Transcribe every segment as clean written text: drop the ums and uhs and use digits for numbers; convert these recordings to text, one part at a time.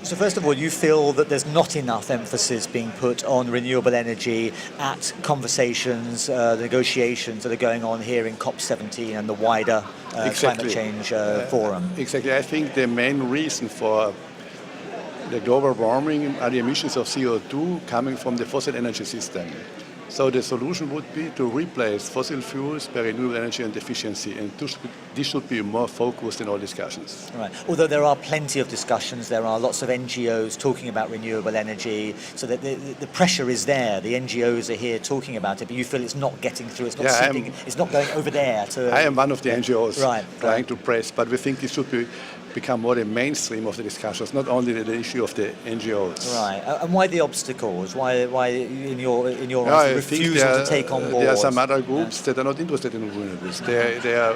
So first of all, you feel that there's not enough emphasis being put on renewable energy at conversations, negotiations that are going on here in COP17 and the wider climate change forum? Exactly. I think the main reason for the global warming are the emissions of CO2 coming from the fossil energy system. So the solution would be to replace fossil fuels by renewable energy and efficiency, and this should be more focused in all discussions. Right. Although there are plenty of discussions, there are lots of NGOs talking about renewable energy, so that the pressure is there. The NGOs are here talking about it, but you feel it's not getting through, it's not it's not going over there. I am one of the NGOs trying to press, but we think this should become more the mainstream of the discussions, not only the issue of the NGOs. Right. And why the obstacles? Why in your refusal to take on board? There are some other groups that are not interested in renewables. They are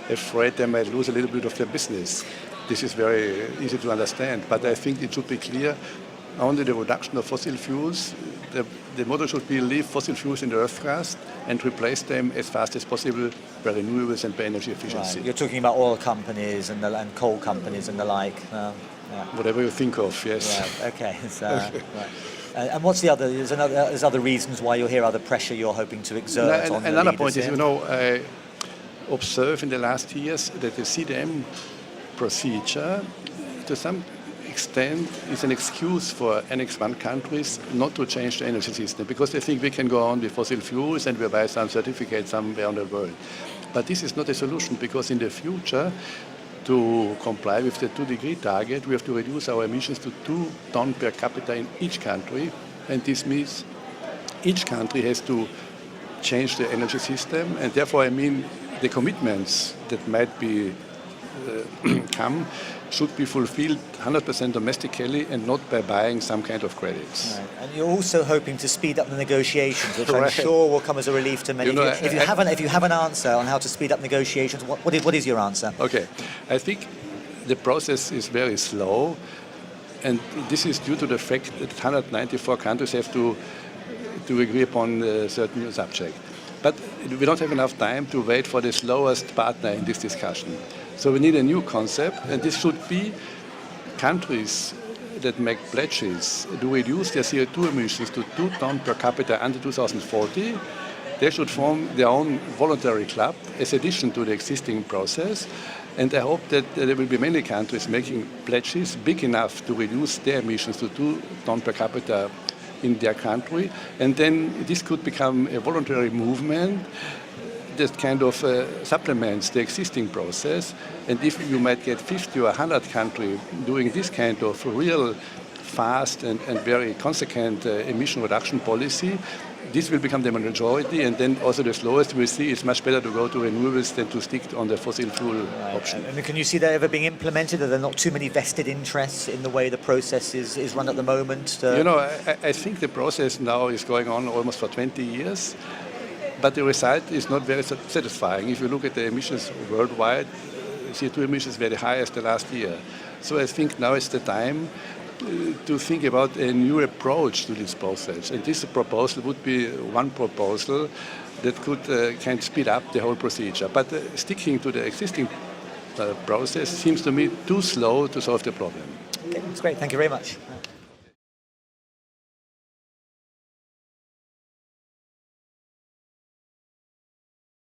afraid they might lose a little bit of their business. This is very easy to understand, but I think it should be clear only the reduction of fossil fuels. The motto should be leave fossil fuels in the earth crust and replace them as fast as possible by renewables and by energy efficiency. Right. You're talking about oil companies and coal companies and the like. Whatever you think of, yes. Right. Okay. So, right. And what's the other? There's other reasons why you're here. Other pressure you're hoping to exert on the leaders. Another point is, I observe in the last years that the CDM procedure, to some extent, is an excuse for Annex 1 countries not to change the energy system because they think we can go on with fossil fuels and we buy some certificates somewhere in the world. But this is not a solution because in the future, to comply with the 2-degree target, we have to reduce our emissions to 2 tons per capita in each country. And this means each country has to change the energy system. And therefore, the commitments that might be come should be fulfilled 100% domestically and not by buying some kind of credits. Right. And you're also hoping to speed up the negotiations, which I'm sure will come as a relief to many of you. If you have an answer on how to speed up negotiations, what is your answer? Okay. I think the process is very slow, and this is due to the fact that 194 countries have to agree upon a certain subject. But we don't have enough time to wait for the slowest partner in this discussion. So we need a new concept, and this should be countries that make pledges to reduce their CO2 emissions to 2 tons per capita until 2040. They should form their own voluntary club as addition to the existing process. And I hope that there will be many countries making pledges big enough to reduce their emissions to 2 tons per capita in their country. And then this could become a voluntary movement that kind of supplements the existing process. And if you might get 50 or 100 countries doing this kind of real fast and very consequent emission reduction policy, this will become the majority, and then also the slowest we see it's much better to go to renewables than to stick on the fossil fuel option. And can you see that ever being implemented? Are there not too many vested interests in the way the process is run at the moment? I think the process now is going on almost for 20 years. But the result is not very satisfying. If you look at the emissions worldwide, CO2 emissions were the highest the last year. So I think now is the time to think about a new approach to this process. And this proposal would be one proposal that could kind of speed up the whole procedure. But sticking to the existing process seems to me too slow to solve the problem. Okay, that's great. Thank you very much.